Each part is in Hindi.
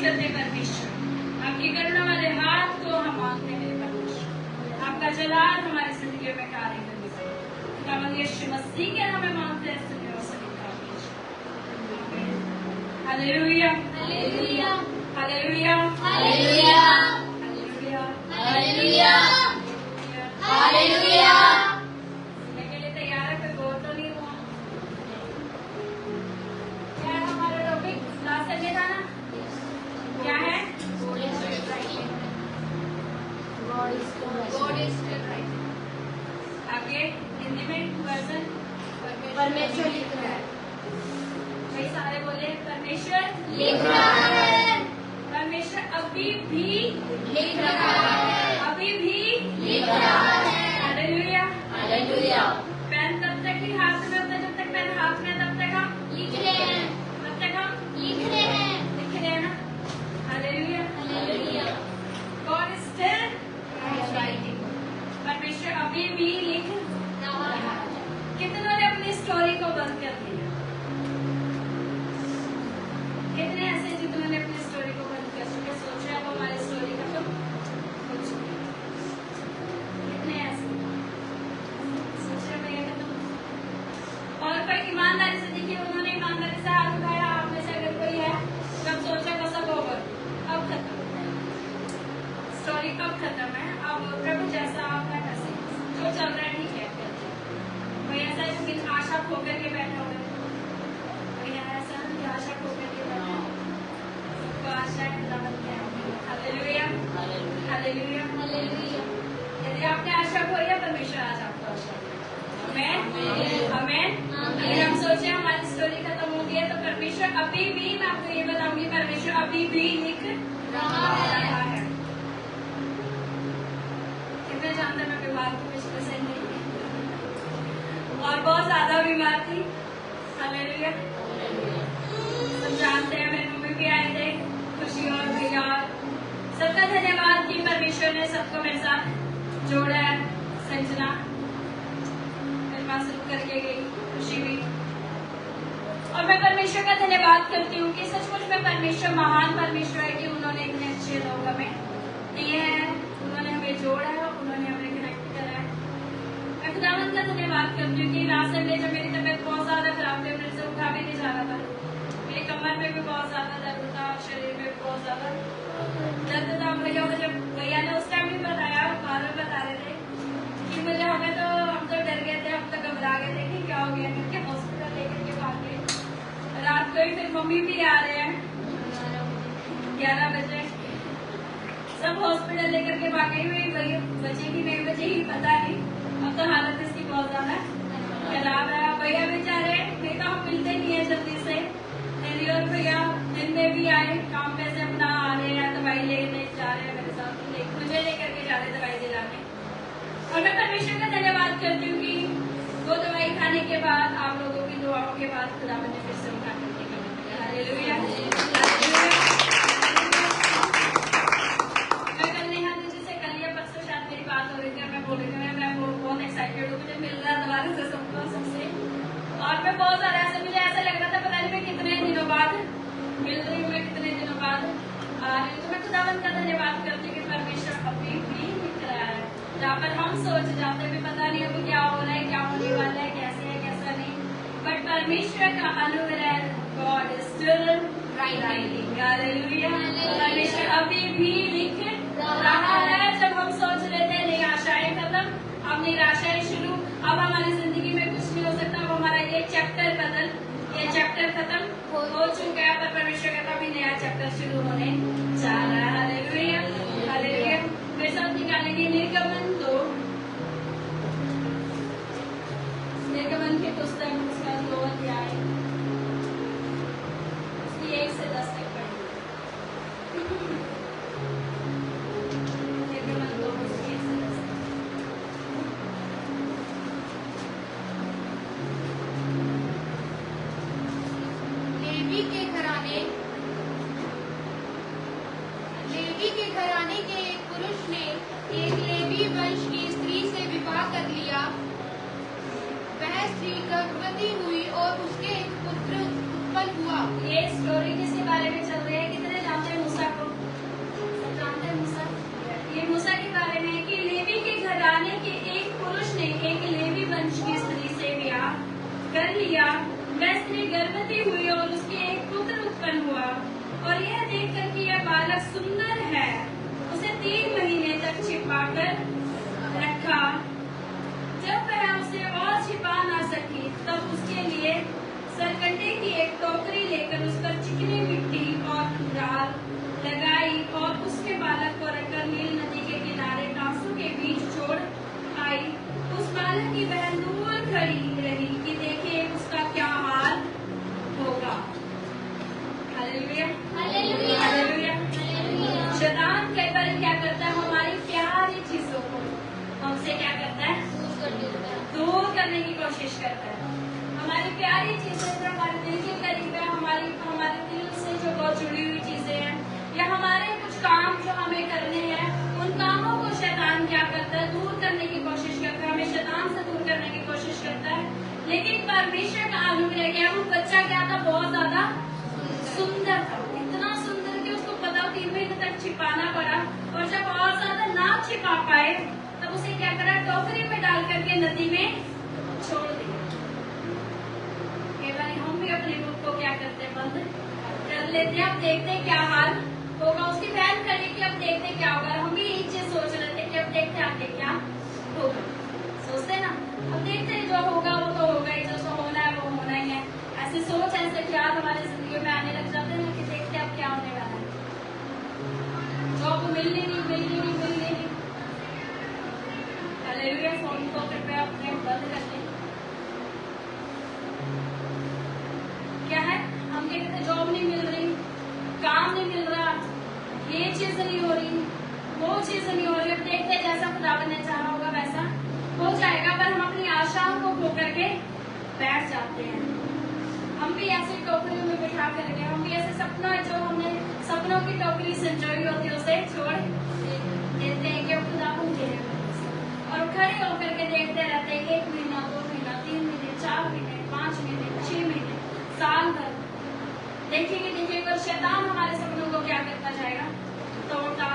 करते हैं परमेश्वर, आपकी करुणा वाले हाथ को हम मांगते हैं परमेश्वर, आपका जलाल हमारी जिंदगी में कार्य करने से खुदावंद यीशु मसीह के नाम में मांगते हैं, सुनिए और स्वीकार कीजिए। Hallelujah hallelujah hallelujah hallelujah hallelujah hallelujah. के लिए तैयार है, कोई बोल तो नहीं हुआ? क्या है हमारा टॉपिक? लास्ट संडे था ना? क्या है? God is still right. आगे हिंदी में वर्जन परमेश्वर लिख रहा है। भाई सारे बोले परमेश्वर लिख रहा है। परमेश्वर अभी भी लिख रहा है, अभी भी लिख रहा है। Hallelujah hallelujah. पेन तब तक ही हाथ में होता है, जब तक पेन हाथ में तब तक हम लिख रहे हैं, तब तक हम लिख रहे हैं ना। Hallelujah hallelujah. God is still writing. परमेश्वर अभी भी लिख रहा है। कितनों ने अपनी स्टोरी को बंद कर दिया? कितने ऐसे जिन्होंने अपनी स्टोरी को बंद कर चुके, सोच रहे हैं वो हमारी स्टोरी खत्म हो चुकी है? कितने ऐसे सोच रहे भैया खत्म? और कोई ईमानदारी से देखिए, उन्होंने ईमानदारी से हाथ उठाया, आप में से अगर कोई है तब सोचा का सब ओवर, अब खत्म स्टोरी, कब खत्म है? अब प्रभु जैसा आपका कैसे जो चल रहा है ठीक है, कोई ऐसा है जो बिन आशा खोकर के बैठा हुआ है? कोई है ऐसा जो आशा खोकर के बैठा है? सबको आशा है खुदावंद के आगे। Hallelujah hallelujah hallelujah. यदि आपने आशा खोई है, परमेश्वर आज आपको आशा देगा। आमीन आमीन। अगर हम सोचे हमारी स्टोरी खत्म हो गई है, तो परमेश्वर अभी भी, मैं आपको ये बताऊंगी, परमेश्वर अभी भी लिख रहा है। कितने जानते मैं बीमार थी पिछले संडे और बहुत ज्यादा बीमार थी। हालेलुया। सब जानते हैं, मेरी मम्मी भी आए थे, खुशी और भैया, सबका धन्यवाद कि परमेश्वर ने सबको मेरे साथ जोड़ा है। संजना मेरे पास रुक करके गई, खुशी भी। और मैं परमेश्वर का धन्यवाद करती हूँ कि सचमुच में परमेश्वर महान परमेश्वर है कि उन्होंने इतने अच्छे लोग हमें दिए हैं, उन्होंने हमें जोड़ा है, उन्होंने हमें कनेक्ट करा है। मैं खुदावंद का धन्यवाद करती हूँ कि लास्ट संडे जब मेरी तबीयत बहुत ज्यादा खराब थी, मेरे से उठा भी नहीं जा रहा था, मेरी कमर में भी बहुत ज्यादा दर्द था, शरीर में भी बहुत ज्यादा दर्द था। भैया मुझे, भैया ने उस टाइम भी बताया, बार बार बता रहे थे कि मुझे, हम तो डर गए थे, हम तो घबरा गए थे कि क्या हो गया, करके हॉस्पिटल लेकर के भाग गए। रात को ही फिर मम्मी भी आ रहे हैं 11 बजे, सब हॉस्पिटल लेकर के भागे हुए, बचे कि नहीं बचे ही पता नहीं। अब तो हालत इसकी बहुत ज्यादा खराब है। भैया बेचारे, नहीं तो हम मिलते नहीं है जल्दी से। और भैया दिन में भी आए, काम पे से अपना आ रहे हैं, दवाई लेने जा रहे हैं मेरे साथ, मुझे लेकर के जा रहे दवाई दिलाने। और मैं परमेश्वर का धन्यवाद करती हूँ कि वो दवाई खाने के बाद, आप लोगों की दुआओं के बाद, खुदावंद ने फिर से उठा करके हालेलुया। मैं कल नेहा जी से, कल या परसों शायद मेरी बात हो रही थी, मैं बोल रही थी मैं बहुत एक्साइटेड हूँ, मुझे मिल रहा है दोबारा से सबसे। और मैं बहुत ज्यादा ऐसे, मुझे ऐसा लग रहा था पता नहीं मैं कितने दिनों बाद मिल रही हूँ, मैं कितने दिनों बाद आ रही हूँ। तो मैं खुदावंद का धन्यवाद करती हूँ कि परमेश्वर अभी भी लिख रहा है, जहाँ पर हम सोच जाते भी पता नहीं अभी क्या हो रहा है, क्या होने वाला है, कैसे है कैसा नहीं, बट परमेश्वर का अनुग्रह, God is still writing. Hallelujah. परमेश्वर अभी भी लिख रहा है। जब हम सोच रहे थे नहीं आशाएं खत्म, अब निराशाएं शुरू, अब हमारी जिंदगी में कुछ नहीं हो सकता, अब हमारा ये चैप्टर खत्म हो चुका है, पर परमेश्वर का भी नया चैप्टर शुरू होने जा रहा है। Hallelujah hallelujah. मेरे साथ निकालेंगे निर्गमन 2, निर्गमन की पुस्तक, उसका 2 अध्याय, उसकी 1 से 10 तक पढ़ेंगे। निर्गमन 2 उसकी 1 से 10 तक। लेवी के घराने के एक पुरुष ने एक लेवी वंश की स्त्री से विवाह कर लिया। वह स्त्री गर्भवती हुई और उसके एक पुत्र उत्पन्न हुआ। ये स्टोरी किसके बारे में चल रही है? कितने जानते हैं? Hallelujah hallelujah. हालेलुया। हालेलुया। शैतान कई बार क्या करता है, हमारी प्यारी चीजों को हमसे क्या करता है, दूर करने की कोशिश करता है। हमारी प्यारी चीजें जो हमारे दिल के करीब है, हमारे दिल से जो बहुत जुड़ी हुई चीजें हैं, या हमारे कुछ काम जो हमें करने हैं, उन कामों को शैतान क्या करता है, दूर करने की कोशिश करता है, हमें शैतान से दूर करने की कोशिश करता है। लेकिन परमेश्वर का अनुग्रह क्या, वो बच्चा क्या था, बहुत ज्यादा सुंदर था, इतना सुंदर कि उसको पता 3 महीने तक छिपाना पड़ा, और जब और ज्यादा ना छिपा पाए तब उसे क्या करा, टोकरी में डाल करके नदी में छोड़ दिया। हम भी अपने मुख को क्या करते हैं, बंद कर लेते हैं। अब देखते हैं क्या हाल होगा। उसकी बहन खड़ी कि अब देखते हैं क्या होगा। हम भी यही चीज सोच रहे थे कि अब देखते हैं आगे क्या होगा, सोचते ना, अब देखते हैं जो होगा वो तो होगा ही, जो होना है वो होना ही है। ऐसी सोच ऐसे ख्याल हमारे जिंदगी में आने लग जाते हैं कि देखते हैं अब क्या होने वाला है। जॉब मिलनी नहीं। हालेलुया। फोन को कृपया अपने बंद कर लें। क्या है, हम कहते हैं जॉब नहीं मिल रही, काम नहीं मिल रहा, ये चीज नहीं हो रही, वो चीज नहीं हो रही। अब देखते हैं जैसा खुदावन ने चाहा होगा वैसा हो जाएगा, पर हम अपनी आशाओं को खो करके बैठ जाते हैं। हम भी ऐसी टोकरियों में बिठा करके, हम भी ऐसे सपना जो हमने सपनों की टोकरी संजोई होती है उसे छोड़ देते हैं कि खुदावन के हैं, और खड़े होकर के देखते रहते हैं 1 महीना 2 महीना 3 महीने 4 महीने 5 महीने 6 महीने साल भर देखेंगे और शैतान हमारे सपनों को क्या करता जाएगा, तोड़ता।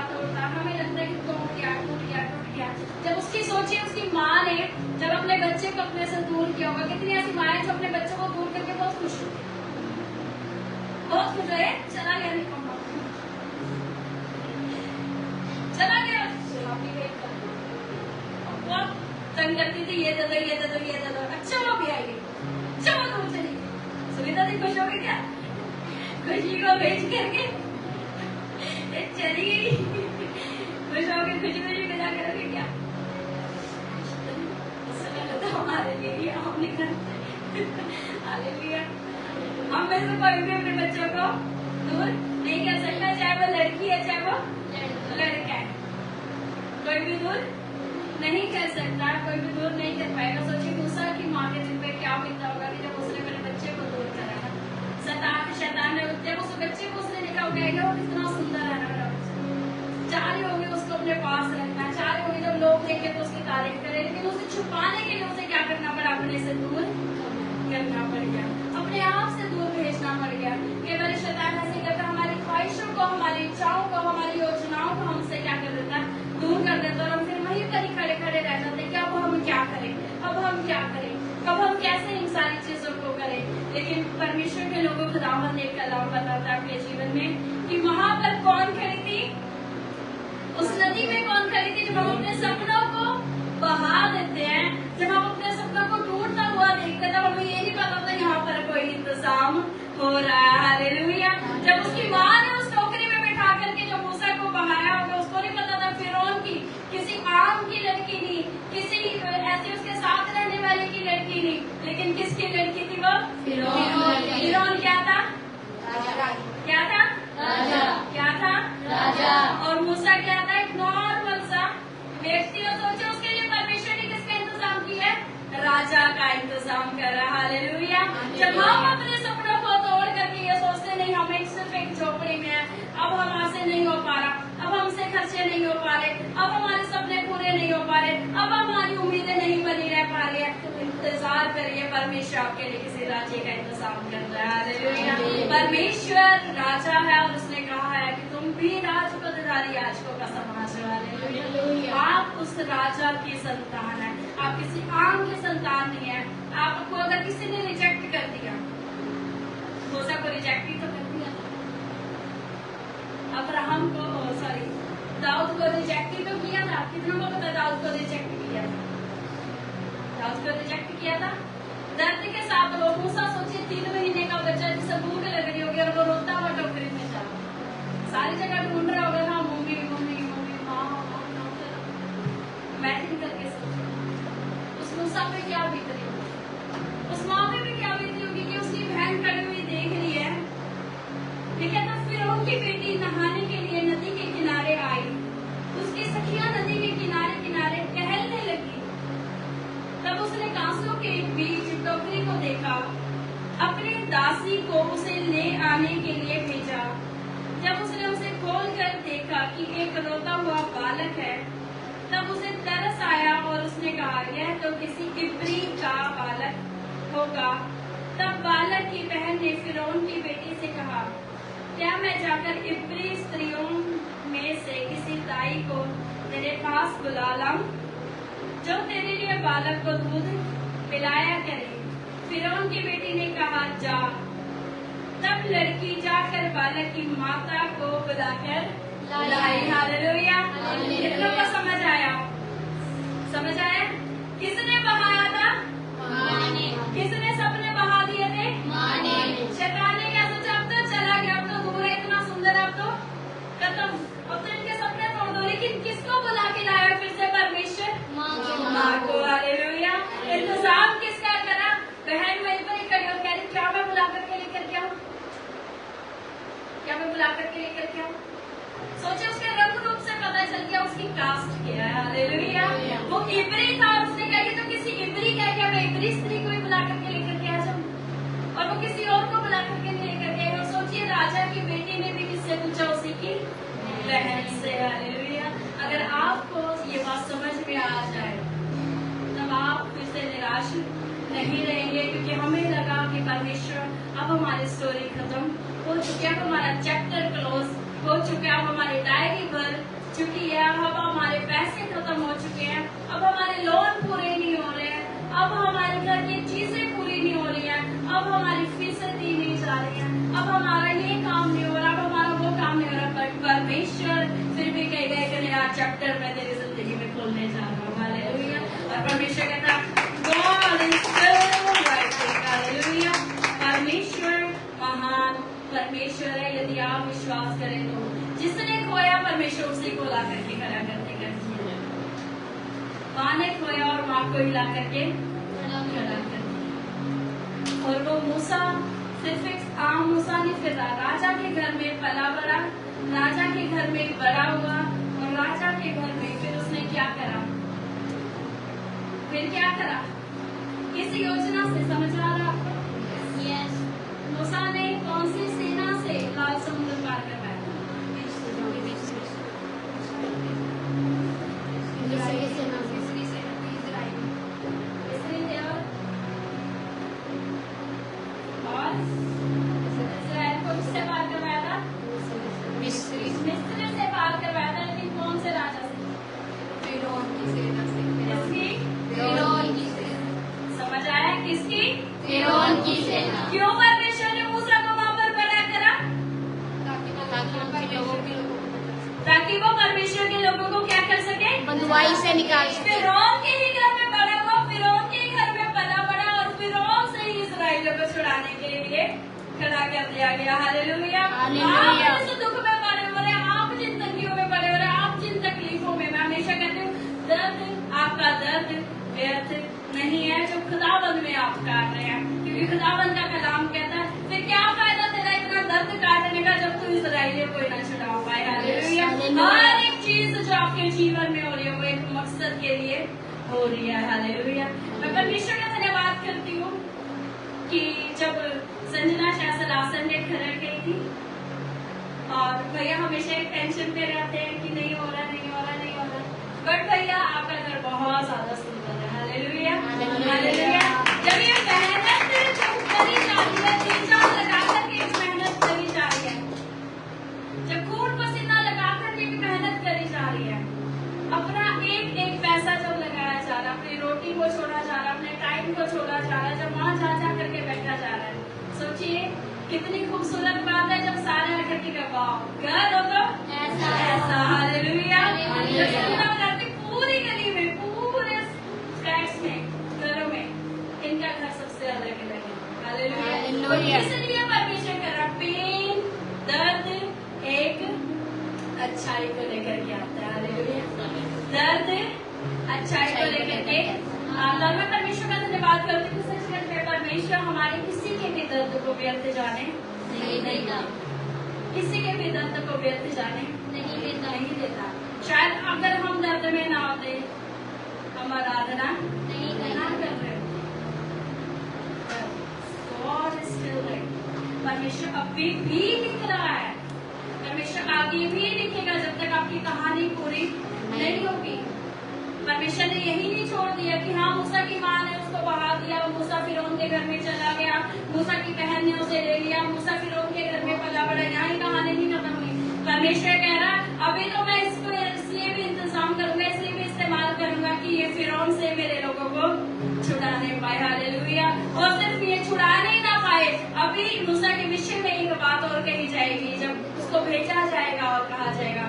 हमें लगता है कि टूट गया। जब उसकी सोचिए, उसकी माँ ने जब अपने बच्चे को अपने से दूर किया होगा, कितनी ऐसी माएं जो अपने बच्चों को दूर करके बहुत खुश होती है, बहुत खुश है, चला गया, नहीं कहूँगा चला गया, बहुत तंग करती थी, ये दे दो, अच्छा वो भी आएगी, चलो दूर चली गई। सुनीता जी खुश हो गई क्या, खुशी को भेज करके चली गई, खुश हो गई, खुशी विदा करोगे क्या, तो हमारे लिए हम निकल। हालेलुया। हम में से कोई भी अपने बच्चों को दूर नहीं कर सकता, चाहे वो लड़की है चाहे वो लड़का है, कोई भी दूर नहीं कर सकता, कोई भी दूर नहीं कर पाएगा। सोचिए मूसा की माँ के दिन पे क्या बीता होगा कि जब उसने अपने बच्चे को दूर करा, शैतान ने जब उस बच्चे को उसने देखा होगा वो कितना सुंदर है ना, चाह रही होगी उसको अपने पास रखना, चाह रही होगी जब लोग देखे तो उसकी तारीफ करे, लेकिन उसे छुपाने के लिए उसे क्या करना पड़ा, अपने से दूर करना पड़ गया, अपने आप से दूर भेजना पड़ गया। कई बार शैतान ऐसे करता, हमारी ख्वाहिशों को, हमारी इच्छाओं को, हमारी योजनाओं को हमसे क्या कर देता, दूर कर देता, और हम फिर वहीं पर ही खड़े रह जाते कि अब हम क्या करें, अब हम कैसे इन सारी चीजों को करें। लेकिन परमेश्वर के लोगों को खुदावंद एक कलाम बताता है अपने जीवन में कि वहां पर कौन खड़ी थी, उस नदी में कौन खड़ी थी। जब हम अपने सपनों को बहा देते हैं, जब हम अपने सपनों को टूटता हुआ देखते हैं, तब हमें ये नहीं पता था यहाँ पर कोई इंतजाम हो रहा है। हालेलुया। जब उसकी माँ ने उस टोकरी में बैठा करके जो मूसा को बहाया होगा, उसको नहीं पता था फिरौन की किसी आम की लड़की नहीं, किसी ऐसे उसके साथ रहने वाले की लड़की नहीं, लेकिन किसकी लड़की थी वो, फिरौन क्या था, राजा। और मूसा क्या था, एक नॉर्मल सा व्यक्ति। और सोचो उसके लिए परमेश्वर ने किसका इंतजाम किया, राजा का इंतजाम कर रहा है। हालेलुया। जब हम अपने सपनों को तोड़ करके ये सोचते नहीं हम सिर्फ एक झोपड़ी में है, अब हमसे नहीं हो पा रहा, अब हमसे खर्चे नहीं हो पा रहे, अब हमारे सपने पूरे नहीं हो पा रहे, अब हमारी उम्मीदें नहीं बनी रह पा रही है, इंतजार करिए, परमेश्वर आपके लिए किसी राज्य का इंतजाम कर रहा है। हालेलुया। परमेश्वर राजा है और उसने कहा है कि तुम भी राजपदधारी याजकों का समाज हो। हालेलुया। आप उस राजा की संतान है, आप किसी आम की संतान नहीं है। आपको अगर किसी ने रिजेक्ट कर दिया, मूसा को रिजेक्ट ही तो कर दिया, अब्राहम को दाऊद को रिजेक्ट ही तो किया था। कितनों को पता दाऊद को रिजेक्ट किया था, दाऊद को रिजेक्ट किया था दर्द के साथ। वो मूसा सोचिए 3 महीने का बच्चा जिसे भूख लग रही होगी और वो रोता हुआ टोकरी में जा, सारी जगह ढूंढ रहा होगा ना, मम्मी इमेजिन करके सोचिए उस मूसा पे क्या बीत रही होगी, उस माँ पे भी क्या बीत रही होगी कि उसकी बहन खड़ी हुई देख रही है की बेटी नहाने के लिए नदी के किनारे आई। उसकी सखियां नदी के किनारे किनारे टहलने लगी। तब उसने कांसों के बीच टोकरी को देखा, अपनी दासी को उसे ले आने के लिए भेजा। जब उसने उसे खोलकर देखा कि एक रोता हुआ बालक है, तब उसे तरस आया और उसने कहा, यह तो किसी इब्री का बालक होगा। तब बालक की बहन ने फिरौन की बेटी से कहा, क्या मैं जाकर इब्री स्त्रियों में से किसी दाई को तेरे पास बुला लाऊं, जो तेरे लिए बालक को दूध पिलाया करे? फिरौन की बेटी ने कहा, जा। तब लड़की जाकर बालक की माता को बुलाकर लाई। हालेलुया। कितनों को समझ आया? समझ आया? किसने बहाया था? माँ ने। किसने सपने बहा दिए थे? माँ ने। शैतान ने क्या सोचा, अब तो चला गया, अब तो दूर है, इतना सुंदर, अब तो खत्म, अब तो इनके सपने तोड़ दो। लेकिन किसको बुला के लाया फिर से परमेश्वर? माँ को। हालेलुया। इंतजाम किसका करा? बहन वहीं पर ही खड़ी और कह रही, क्या मैं बुला करके लेकर के आऊं? क्या मैं बुला करके लेकर के आऊं? सोचे, उसके रंग रूप से पता चल गया उसकी कास्ट क्या है। हालेलुया। वो इब्री था और उसने कहा, तो किसी इब्री का क्या मैं इब्री स्त्री को भी बुला करके लेकर के आ जाऊं? और वो किसी और को बुला करके लेकर के। और सोचिए, राजा की बेटी ने भी किससे पूछा? उसी की बहन से। हालेलुया। अगर आपको ये बात समझ में आ जाए तब आप फिर से निराश नहीं रहेंगे, क्योंकि हमें लगा कि परमेश्वर अब हमारी स्टोरी खत्म हो चुकी है, अब हमारा चैप्टर क्लोज हो चुका है, अब हमारी डायरी भर चुकी है, अब हमारे पैसे खत्म हो चुके हैं, अब हमारे लोन पूरे नहीं हो रहे हैं, अब हमारे घर की चीजें पूरी नहीं हो रही हैं, अब हमारी फीसें दी नहीं जा रही हैं, अब हमारा ये काम नहीं हो रहा, अब हमारा वो काम नहीं हो रहा। बट परमेश्वर फिर भी कहेगा एक नया चैप्टर मैं तेरी जिंदगी में खोलने जा रहा हूँ। हालेलुया। और परमेश्वर कहता, God is still writing. Hallelujah. परमेश्वर महान परमेश्वर है। यदि आप विश्वास करें तो जिसने खोया परमेश्वर उसी को ला करके खड़ा करते करती है। माँ ने खोया और माँ को ही ला करके खड़ा कर दिया। और वो मूसा सिर्फ एक आम मूसा नहीं, फिर राजा के घर में पला बड़ा, राजा के घर में बड़ा हुआ, और राजा के घर में फिर उसने क्या करा? फिर क्या करा? इस योजना से समझ आ रहा आपको? यस। मूसा ने कौन सी सेना से लाल समुद्र पार करवाया? मिस्री थे और इस्राएल को किससे पार करवाया था? मिस्री से पार करवाया था। लेकिन कौन से राजा से? फिरौन की सेना से। किसकी? फिरौन की सेना। समझ आया? किसकी? फिरौन की सेना। क्यों परमेश्वर ने मूसा को वहां पर बड़ा करा? ताकि वो परमेश्वर के लोगों को क्या कर सके? बंधुआई से निकाल सके। फिरौन के ही घर में बड़ा हुआ, फिरौन के ही घर में पला बड़ा, और फिरौन से ही इस्राएलियों को छुड़ाने के लिए खड़ा कर दिया गया। हालेलुया। हालेलुया। आप जिस दुख में पड़े हो रहे, आप जिन तंगियों में पड़े हो रहे, आप जिन तकलीफों में, मैं हमेशा कहती हूँ, दर्द आपका दर्द व्यर्थ नहीं है जो खुदाबंद में आप काट रहे हैं, क्योंकि खुदाबंद का कलाम कहता है, फिर क्या फायदा तेरा इतना दर्द काटने का जब तू इस्राएलियों को ना छुड़ा पाए। हालेलुया। हर एक चीज जो आपके जीवन में हो रही है वो एक मकसद के लिए हो रही है। हालेलुया। मैं परमेश्वर का धन्यवाद करती हूँ कि जब संजना शासन आसन में खड़ा गई थी, और भैया हमेशा एक टेंशन पे रहते हैं कि नहीं हो रहा, नहीं हो रहा, नहीं हो रहा, बट भैया आपका घर बहुत ज्यादा सुंदर है। हालेलुया। हालेलुया। जब ये मेहनत करी जा रही है, जी जान लगा करके मेहनत करी जा रही है, जब खून पसीना लगा करके भी मेहनत करी जा रही है, अपना एक एक पैसा जब लगाया जा रहा है, अपनी रोटी को छोड़ा जा रहा है, अपने टाइम को छोड़ा जा रहा है, जब वहां जा जा करके बैठा जा रहा है, सोचिए कितनी खूबसूरत बात है जब सारे आकर के घर हो तो ऐसा। हालेलुया। पूरी गली में, पूरे फ्लैट्स में, घरों में इनका घर सबसे अलग अलग है। हालेलुया। इसलिए परमेश्वर कर रहा, पेन दर्द एक अच्छाई को लेकर के आता है। हालेलुया। दर्द अच्छाई को लेकर के आता है। मैं परमेश्वर का धन्यवाद करती हूँ परमेश्वर हमारे किसी के भी दर्द को व्यर्थ जाने नहीं देगा। किसी के भी दर्द को व्यर्थ जाने नहीं देता। शायद अगर हम दर्द में ना होते, हम आराधना नहीं कर रहे होते। God is still there. परमेश्वर अभी भी लिख रहा है, परमेश्वर आगे भी लिखेगा जब तक आपकी कहानी पूरी नहीं होगी। परमेश्वर ने यही नहीं छोड़ दिया कि हाँ मूसा की माँ ने उसको बहा दिया, मूसा फिरौन के घर में चला गया, मूसा की बहन ने उसे ले लिया, मूसा फिरौन के घर में पला बड़ा, यहाँ ही कहानी नहीं खत्म हुई। परमेश्वर कह रहा अभी तो मैं इसको इसलिए भी इंतजाम करूंगा, इसलिए भी इस्तेमाल करूंगा कि ये फिरौन से मेरे लोगों को छुड़ाने पाए। हालेलुया। और सिर्फ ये छुड़ाने ही ना पाए, अभी मूसा के विषय में एक बात और कही जाएगी जब उसको भेजा जाएगा और कहा जाएगा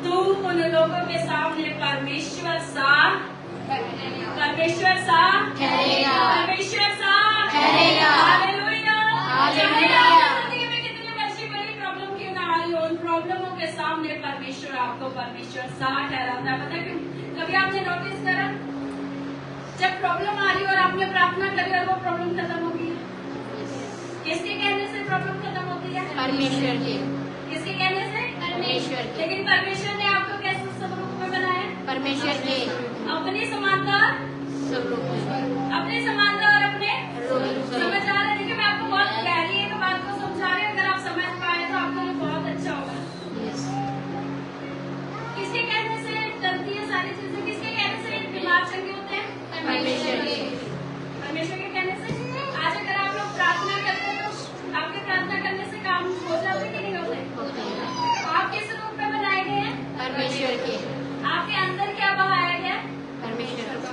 तू उन लोगों के सामने परमेश्वर सा ठहरेगा, परमेश्वर सा ठहरेगा। हालेलुया। चाहे आपकी जिंदगी में कितनी मर्जी बड़ी प्रॉब्लम क्यों ना आई हो, उन प्रॉब्लमों के सामने परमेश्वर आपको परमेश्वर सा ठहराता है। पता क्यों? कभी आपने नोटिस करा जब प्रॉब्लम आ रही और आपने प्रार्थना करी और वो प्रॉब्लम खत्म हो गई, किसके कहने से प्रॉब्लम खत्म होती है? परमेश्वर के। किसके कहने से? परमेश्वर के। लेकिन परमेश्वर ने आपको कैसे स्वरूप में बनाया? परमेश्वर के। अपनी समानता, अपने समानता और अपने समझ आ रहे हैं। मैं आपको बहुत गहरी एक बात को समझा रही हूँ, अगर आप समझ पाए तो आपके लिए बहुत अच्छा होगा। किसके कहने से चलती है सारी चीजें? किसके कहने से बीमार चंगे होते हैं? परमेश्वर के। परमेश्वर के कहने से। आज अगर आप लोग प्रार्थना करते हैं तो आपके प्रार्थना करने से काम हो जाते कि नहीं होते? आप किस रूप में बनाए गए हैं? परमेश्वर के। आपके अंदर क्या बहाया गया? परमेश्वर का।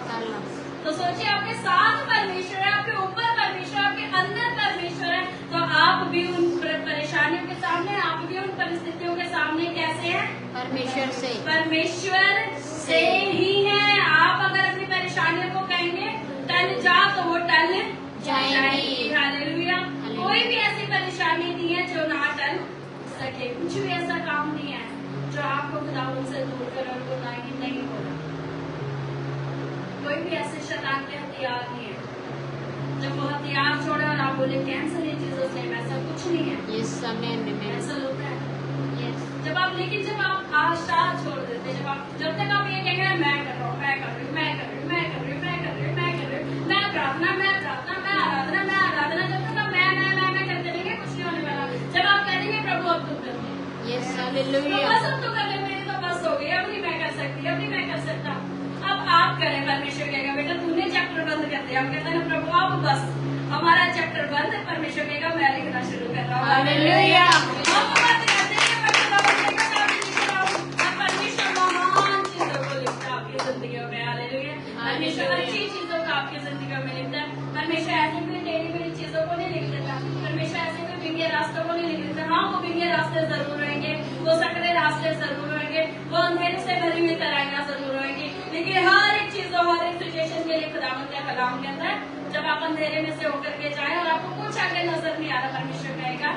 तो सोचिए आपके साथ परमेश्वर है, आपके ऊपर परमेश्वर, आपके अंदर परमेश्वर है, तो आप भी उन परेशानियों के सामने, आप भी उन परिस्थितियों के सामने कैसे हैं? परमेश्वर से। परमेश्वर से ही है। आप अगर अपनी परेशानियों को कहेंगे टल जा तो वो टल जाएगी। हालेलुया। कोई भी ऐसी परेशानी नहीं है जो ना टल सके, कुछ भी ऐसा काम नहीं है जो आपको खुदा उनसे दूर करे उनको नहीं होगा। कोई भी ऐसे शैतान के हथियार नहीं है जब वो हथियार छोड़े और आप बोले कैंसर इन चीजों से, ऐसा कुछ नहीं है। ऐसा होता है जब आप, लेकिन जब आप आशा छोड़ देते, जब तक आप ये कहेंगे मैं कर रहा हूँ, मैं कर रही हूँ, मैं कर रही हूँ, मैं कर रही हूँ, मैं कर रही हूँ, मैं कर रही हूँ, मैं प्रार्थना, मैं आराधना, मैं आराधना, जब तक आप मैं करते रहेंगे कुछ नहीं होने वाला। जब आप कहेंगे प्रभु अब तुम कर दो, तो बस अब तो कर ले, मेरी तो बस हो गई, अब नहीं मैं कर सकती, अब नहीं मैं कर सकता। अब आप करें, परमेश्वर कहेगा बेटा तूने चैप्टर बंद कर दिया। आप कहते हैं ना प्रभु अब बस हमारा चैप्टर बंद, परमेश्वर कहेगा मैं लिखना शुरू कर रहा हूँ। हालेलुया। अब बात करते हैं परमेश्वर महान चीजों को लिखता है आपकी जिंदगियों में। हालेलुया। परमेश्वर अच्छी चीजों को आपकी जिंदगियों में लिखता है। परमेश्वर ऐसे कोई टेढ़ी मेढ़ी चीजों को नहीं लिख देता। परमेश्वर ऐसे कोई विंगे रास्तों को नहीं लिख देता। हाँ वो विंगे रास्ते जरूर रहेंगे, वो सकड़े रास्ते जरूर रहेंगे, वो अंधेरे से भरी हुई तराइयां जरूर रहेंगी, लेकिन हर एक चीज हर एक सिचुएशन के लिए खुदावंद का कलाम कहता है जब आप अंधेरे में से होकर के जाए और आपको कुछ आगे नजर नहीं आ रहा, परमेश्वर कहेगा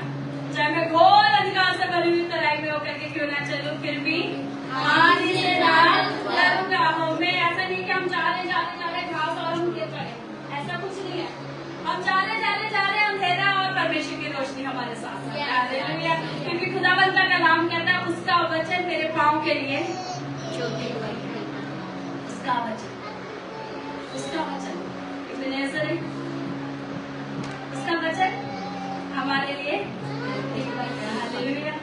चाहे मैं घोर अंधकार से भरी हुई तराई में होकर के क्यों ना चलूं फिर भी आंधी से डरूंगा। हमें ऐसा नहीं कि हम जा रहे घास और हम गिर पड़े, ऐसा कुछ नहीं है। हम जा रहे अंधेरा और परमेश्वर की रोशनी हमारे साथ है। हालेलुया। क्योंकि खुदावंद का कलाम कहता है उसका वचन मेरे पाँव के लिए उसका वचन उसका वचन हमारे लिए। हालेलुया।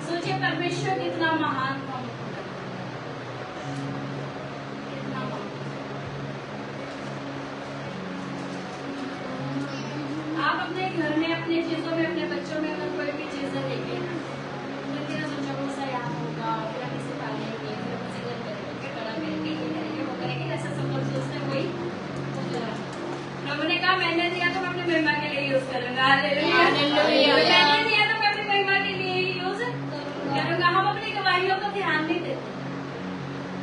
सोचिए परमेश्वर कितना महान, आप अपने घर में, अपने चीजों में, अपने बच्चों में अगर कोई भी चीजें देखें ना, तो सोचो वो सयान होगा, फिर हम इसे पालेंगे, फिर हम इसे करेंगे, फिर बड़ा करेंगे, ये करेंगे, वो करेंगे, ऐसा सब कुछ सोचते हैं। वही प्रभु ने कहा मैंने दिया तो मैं अपनी महिमा के लिए यूज करूंगा। मैंने दिया तो मैं अपनी महिमा के लिए ही यूज करूंगा। हम अपनी गवाहियों को ध्यान नहीं देते,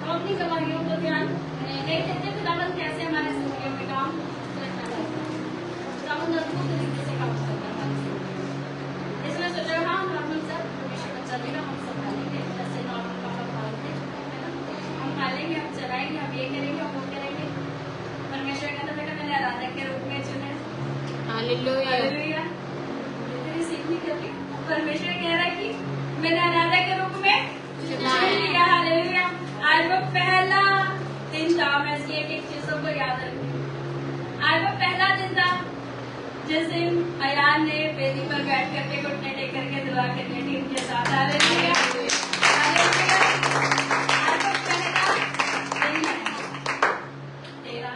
हम अपनी गवाहियों को ध्यान नहीं देते। खुदावंद कैसे हमारे जिंदगियों में काम करता है, खुदावंद अद्भुत तरीके से काम करता है। इसलिए सोचो हाँ नॉर्मल सर परमेश्वर का चलेगा, हम संभालेंगे, जैसे नॉर्मल पापा पालते हम पालेंगे, हम चलाएंगे, हम ये करेंगे, हम वो करेंगे। परमेश्वर कहता बेटा मैंने आराधक के रूप में चुने। हालेलुया। तेरी सीख नहीं कर रही, परमेश्वर कह रहा जिस दिन अयान ने वेदी पर बैठ करके घुटने टेक करके दुआ करने टीम के साथ हालेलुया हालेलुया। आज वो कहेगा दिन है 13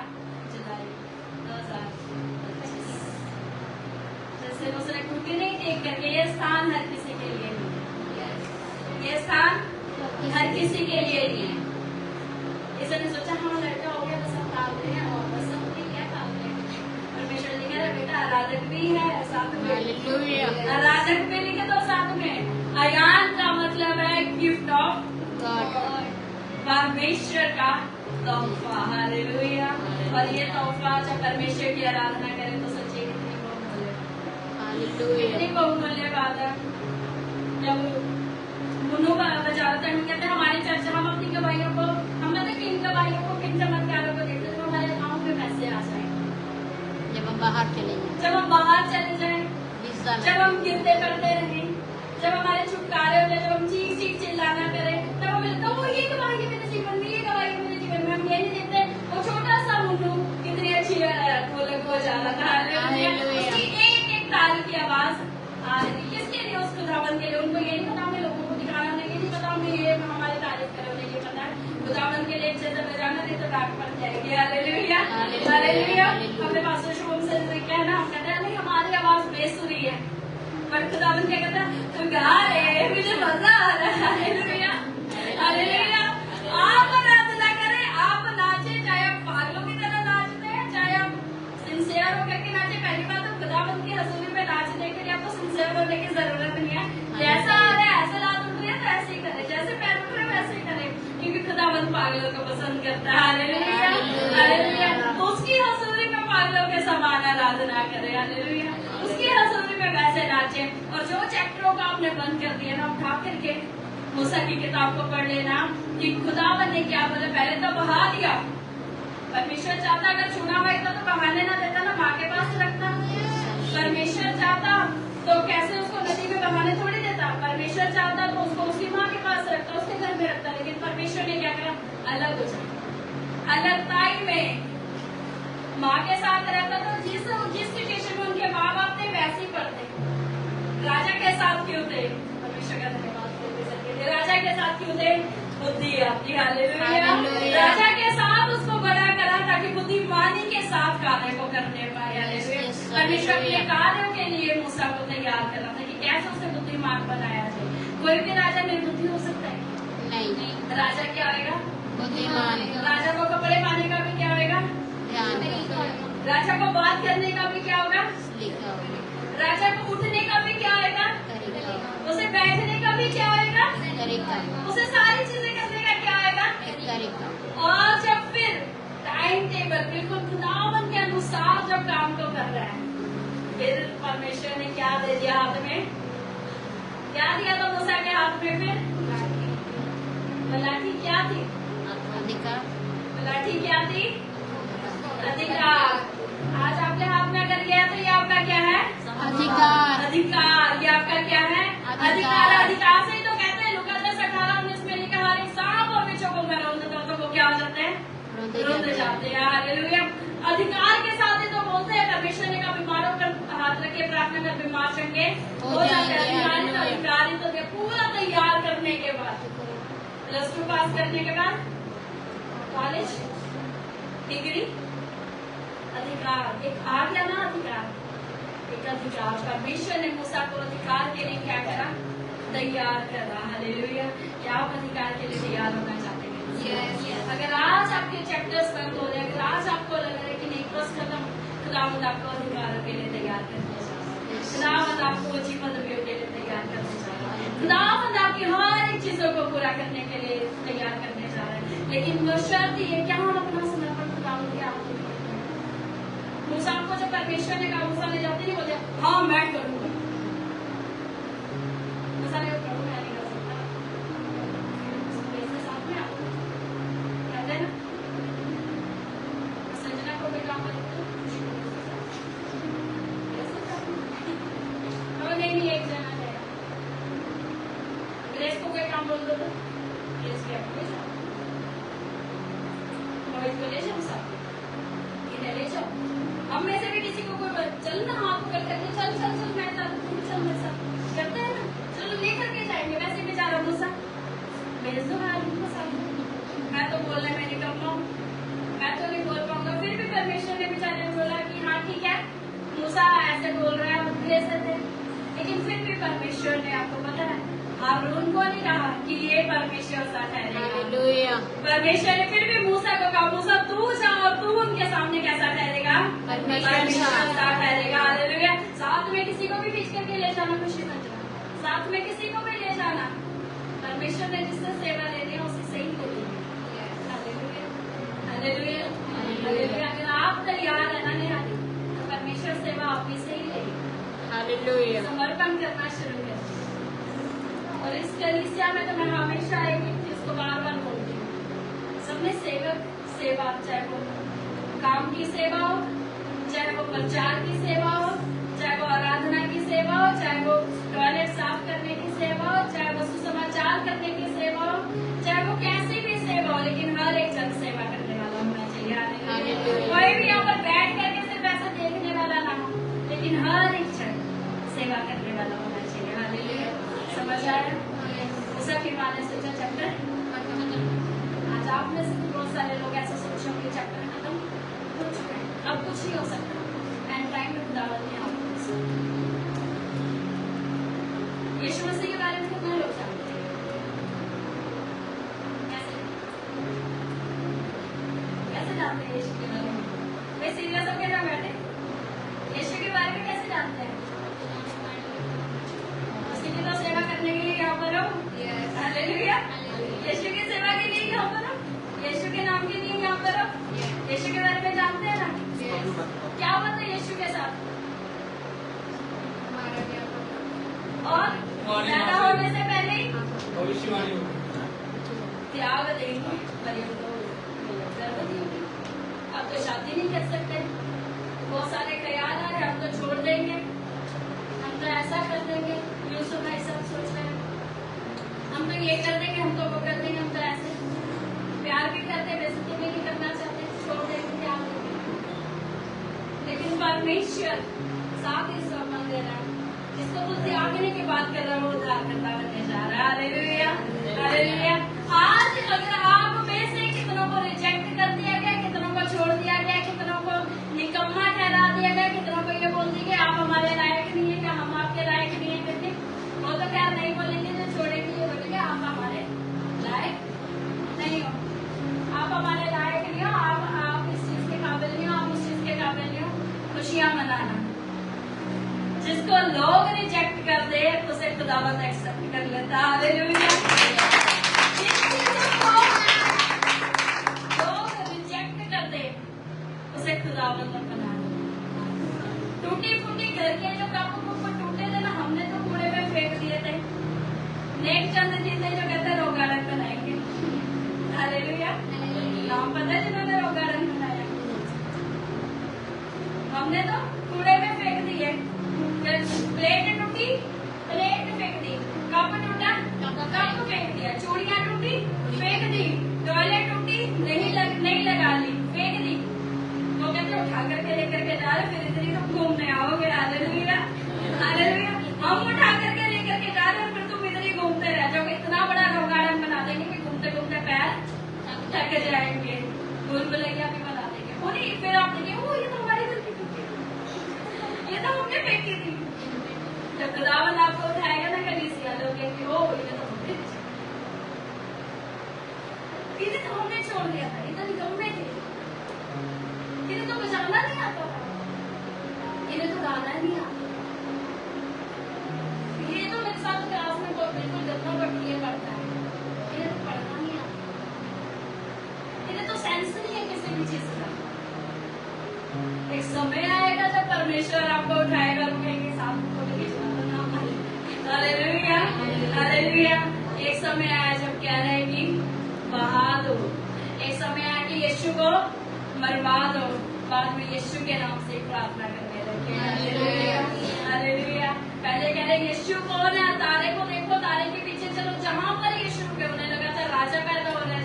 जुलाई 2025। जिस दिन उसने घुटने टेक करके, ये स्थान हर किसी के लिए नहीं है, ये स्थान हर किसी के लिए नहीं है। इसने सोचा हाँ लड़का हो गया तो सब कामते हैं और बस सब क्या कामते हैं। परमेश्वर जी कह रहे बेटा आराधक भी है साथ में, आराधक भी लिखे तो साथ में। अयान का मतलब है गिफ्ट ऑफ गॉड, परमेश्वर का तोहफा। हालेलुया। और ये तोहफा जब परमेश्वर की आराधना करें तो सच्ची कितनी बहुमूल्य, कितनी बहुमूल्य बात है। जब मुन्नू बजाते हैं कहते हैं हमारी चर्चा, हम अपनी गवाहियों को, हम कहते हैं किन गवाहियों को, किन चमत्कारों को देखते हैं जब हमारे अकाउंट में पैसे आ जाए, जब हम बाहर चले जाएं, जब हम बाहर चले जाएं, जब हम गिरते पड़ते रहें, जब हमारे छुटकारे हो जाए, जब हम चीख चीख चिल्लाना करें, तब हमें लगता है वो ये गवाही मेरे जीवन में, ये गवाही मेरे जीवन में। हम ये नहीं देखते वो छोटा सा मुन्नू कितनी अच्छी वो जा रहा था, उसकी एक एक ताल की आवाज आ रही थी। किसके लिए? उस खुदावन के लिए। उनको ये नहीं पता, हमें लोगों को दिखाना नहीं पता, हमें ये हमारी तारीफ करें उन्हें ये पता है। खुदावन के लिए जैसे बजाना नहीं तो डांट पड़ जाएगी। Hallelujah hallelujah. अपने पास शुभम से कहना, हम कहते हैं नहीं हमारी आवाज बेसुरी है, पर खुदावन क्या कहता है तू गा रहे, मुझे मजा आ रहा है। Hallelujah hallelujah. आप आराधना करें, आप नाचे, चाहे आप पागलों की तरह नाचते हैं, चाहे आप सिंसियर होकर के नाचे। पहली बात तो खुदावन की हजूरी में नाचने के लिए आपको सिंसियर होने की जरूरत नहीं है। जैसा आ रहा है, ऐसे लात उठ रही है तो ऐसे ही करें, जैसे पैर उठ रहे हैं वैसे ही करें, क्योंकि खुदावन पागलों को पसंद करता है। Hallelujah hallelujah. तो उसकी हजूरी में पागलों के समान आराधना करें। हालेलुया। उसकी हजूरी में वैसे नाचे। और जो चैप्टरों का आपने बंद कर दिया ना, उठा करके मूसा की किताब को पढ़ लेना कि खुदावन ने क्या बोला। पहले तो बहा दिया, परमेश्वर चाहता अगर छूना हुआ तो बहाने ना देता ना, माँ के पास रखता। परमेश्वर चाहता तो कैसे उसको नदी में बहाने थोड़ी देता। परमेश्वर चाहता तो उसको उसकी माँ के पास रखता, उसके घर में रखता। लेकिन परमेश्वर ने क्या करा, अलग हो जाए, अलगताई में माँ के साथ रहता। तो जिस सिचुएशन में उनके माँ बाप थे वैसे ही पढ़ते। राजा के साथ क्यों थे? परमेश्वर का धन्यवाद। राजा के साथ क्यों थे? बुद्धि आपकी। हालेलुया। राजा के साथ उसको बड़ा करा ताकि बुद्धिमानी के साथ कार्य को करने पाए। हालेलुया। परमेश्वर के कार्यों के लिए मूसा को तैयार करा था कि कैसे उसे बुद्धिमान बनाया जाए। कोई भी राजा निर्बुद्धि हो सकता है? नहीं। राजा क्या होगा? बुद्धिमान। राजा को कपड़े पाने का भी क्या होगा? राजा को बात करने का भी क्या होगा? राजा को उठने का भी क्या होगा? उसे बैठने का भी क्या होगा? उसे सारी चीजें करने का क्या होगा? और जब फिर टाइम टेबल बिल्कुल खुदावन के अनुसार जब काम को कर रहा है, फिर परमेश्वर ने क्या दे दिया हाथ में? क्या दिया था मूसा के हाथ में? फिर लाठी क्या थी? लाठी क्या थी? अधिकार। आज आपके हाथ में अगर गया तो ये आपका क्या है? अधिकार। अधिकार। ये आपका क्या है? अधिकार। अधिकार से ही तो कहते हैं लूका 10:18-19 में लिखा हर एक सांप और बिच्छू को मैं रोंदे तो वो क्या हो जाते हैं? रोंदे जाते हैं। हालेलुया। अधिकार के साथ ही तो बोलते हैं परमेश्वर ने कहा बीमारों पर हाथ रखे प्रार्थना कर बीमार चंगे हो जाते हैं। अधिकारी तो पूरा तैयार करने के बाद, +2 पास करने के बाद कॉलेज डिग्री, अधिकार। एक आ गया ना अधिकार, एक अधिकार। परमेश्वर ने मूसा को अधिकार के लिए क्या करा? तैयार करा। हालेलुया। क्या आप अधिकार के लिए तैयार होना चाहते हैं? yes. अगर आज आपके चैप्टर्स बंद हो रहे हैं, अगर आज आपको लग रहा है कि नहीं बस खत्म, खुदावंद आपको अधिकारों के लिए तैयार करना चाह रहा है। खुदावंद आपको अच्छी पदवियों के लिए तैयार करना चाह रहा है। खुदावंद आपकी हर एक चीजों को पूरा करने के लिए तैयार करने जा रहा है। लेकिन वो शर्त ये क्या हम अपना समर्पण खुदावंद के हाथ में। मूसा को जब परमेश्वर ने कहा, मूसा ने जाते नहीं बोले हाँ मैं करूंगा। मूसा ने प्रभु मैं नहीं कर सकता, साथ में आप कहते हैं ना संजना को भी काम नहीं एक जना है। ग्रेस को कोई काम बोल दो तो ग्रेस के अपने मोहित को ले जाओ साथ, इन्हें ले जाओ। हम में से भी किसी को कोई चल ना हाथ पकड़ करके चल चल चल मैं चल मेरे साथ करते हैं ना, चलो लेकर के जाएंगे। वैसे बेचारा मूसा भेज दो हारून को साथ। मैं तो बोलने में निकम्मा हूँ, मैं तो नहीं बोल पाऊंगा। फिर भी परमेश्वर ने बेचारे ने बोला कि हाँ ठीक है, मूसा ऐसे बोल रहा है, आप भेज देते। लेकिन फिर भी परमेश्वर ने, आपको पता है, हारून को नहीं कहा कि ये परमेश्वर सा ठहरेगा। हालेलुया। परमेश्वर ने फिर भी मूसा को कहा, मूसा तू जा और तू उनके सामने कैसा ठहरेगा? परमेश्वर सा ठहरेगा। हालेलुया। साथ में किसी को भी बीच करके ले जाना, खुशी मत जाना, साथ में किसी को भी ले जाना। परमेश्वर ने जिससे सेवा लेनी है उसे सही लेनी है। Hallelujah hallelujah hallelujah. अगर आप तैयार है ना निहारी, तो परमेश्वर सेवा आपकी सही लेगी। हालेलुया। समर्पण करना शुरू करें। और इस कलीसिया में तो मैं हमेशा एक चीज को बार बार बोलती हूँ, सबने सेवक सेवा, चाहे वो काम की सेवा हो, चाहे वो प्रचार की सेवा हो, चाहे वो आराधना की सेवा हो, चाहे वो टॉयलेट साफ करने की सेवा हो, चाहे वो सुसमाचार करने की सेवा हो, चाहे वो कैसी भी सेवा हो, लेकिन हर एक जन सेवा करने वाला होना चाहिए। कोई भी यहाँ पर बैठ करके सिर्फ ऐसा देखने वाला ना हो, लेकिन हर एक जन सेवा करने वाला होना चाहिए। हालेलुया। समझ आया? उसा के माने सोचा चैप्टर आज आप में से बहुत सारे लोग ऐसा सोचोगे चैप्टर खत्म हो चुका है, अब कुछ नहीं हो सकता। एंड टाइम में खुदावंद ने आपको यीशु मसीह के बारे में कितने लोग जानते हैं? कैसे जानते हैं यीशु के बारे में? वे सीरियस होकर ना बैठे, यीशु के बारे में कैसे जानते हैं? उसकी तो सेवा करने के लिए यहाँ पर हो। हालेलुया। यीशु की सेवा के लिए यहाँ पर हो, यीशु के नाम के लिए यहाँ पर हो। यीशु के बारे में जानते हैं ना? क्या होता है यीशु के साथ? और पैदा होने से पहले ही भविष्यवाणी त्याग देंगे, मरियम तो गर्भवती होगी, अब तो शादी नहीं कर सकते, बहुत सारे ख्याल आ रहे, हम तो छोड़ देंगे, हम तो ऐसा कर देंगे। यूसुफ भाई सब सोच रहे हैं, हम तो ये कर देंगे, हम तो वो कर देंगे, हम तो ऐसे प्यार भी करते, बेइज्जती भी नहीं करना चाहते, छोड़ देंगे, त्याग देंगे। लेकिन परमेश्वर साथ ही सम्मान दे रहा है, जिसको तो त्यागने की बात कर रहा है वो उद्धार करता बनने जा रहा है। Hallelujah hallelujah. आज अगर आप में से कितनों को रिजेक्ट कर दिया गया, कितनों को छोड़ दिया गया, कितनों को निकम्मा ठहरा दिया गया, कितनों को ये बोल दिया कि आप हमारे लायक नहीं है, क्या हम आपके लायक नहीं है करके, वो तो क्या नहीं बोलेंगे, जो छोड़ेंगे ये बोलेंगे आप हमारे लायक नहीं हो, आप हमारे लायक नहीं हो, आप इस चीज के काबिल नहीं हो, आप उस चीज के काबिल नहीं हो। खुशियां मनाना, जिसको लोग रिजेक्ट कर दे उसे खुदावंद एक्सेप्ट कर लेता। हालेलुया। लोग रिजेक्ट कर दे उसे खुदावंद बना ले। टूटी फूटी घर के जो कप टूटे थे ना, हमने तो कूड़े में फेंक दिए थे। नेक चंद जी थे जो कहते रॉक गार्डन बनाएंगे। हालेलुया। नाम पता है जिन्होंने रॉक गार्डन बनाया? हमने तो कूड़े में फेंक दिए। प्लेट टूटी, प्लेट फेंक दी, कप टूटा, कप फेंक दिया, चूड़ियां टूटी, फेंक दी, टॉयलेट टूटी, नहीं लगा ली, फेंक दी। तो कहते उठा करके लेकर के जा रहे, फिर इधर ही तुम घूमने आओगे। Hallelujah hallelujah. हम उठा करके लेकर के जा रहे हैं, फिर तुम इधर ही घूमते रह जाओगे। इतना बड़ा रॉक गार्डन बना देंगे कि घूमते घूमते पैर थक जाएंगे, भूल भुलैया भी बना देंगे। फिर आप देखेंगे वो ये तो हमारी गलती टूटी, ये तो हमने फेंकी थी। जब खुदावंद आपको उठाएगा ना कलीसिया, लोग कहेंगे ओ इन्हें तो हमने छोड़ दिया था, इधर निकम्मे थे, इन्हें तो बचाना नहीं आता था, इन्हें तो गाना नहीं आता। ये तो मेरे साथ क्लास में बिल्कुल गद्दा पढ़ती है, पढ़ता है, इन्हें तो पढ़ना नहीं आता, इन्हें तो सेंस नहीं है किसी भी चीज का। एक समय आएगा जब परमेश्वर आपको उठाएगा, रुकेंगे साथ में हालेलुया हालेलुया। एक समय आया जब कह रहे कि बहा दो, एक समय आया कि यीशु को मरवा दो, बाद में यीशु के नाम से प्रार्थना करने लगे। Hallelujah hallelujah. पहले कह रहे यीशु कौन है, तारे को देखो, तारे के पीछे चलो, जहां पर यीशु रुके उन्हें लगा था राजा पैदा हो रहा है,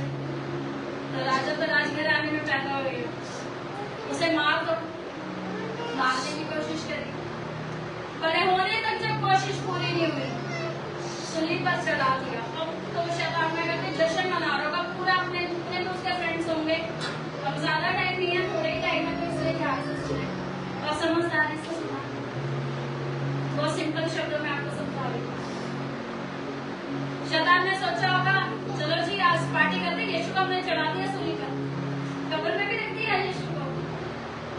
तो राजा तो राजघराने में पैदा हो गया, उसे मार सूली पर चढ़ा दिया। अब तो शैतान में करके जश्न मना रहा होगा पूरा, अपने जितने भी उसके फ्रेंड्स होंगे। अब ज्यादा टाइम नहीं है, थोड़े ही टाइम है, तो इसलिए ध्यान से सुने और समझदारी से सुना। बहुत सिंपल शब्दों में आपको समझा रही हूँ। शैतान ने सोचा होगा चलो जी आज पार्टी करते, यीशु को हमने चढ़ा दिया सूली पर, कब्र में भी रख दिया यीशु को,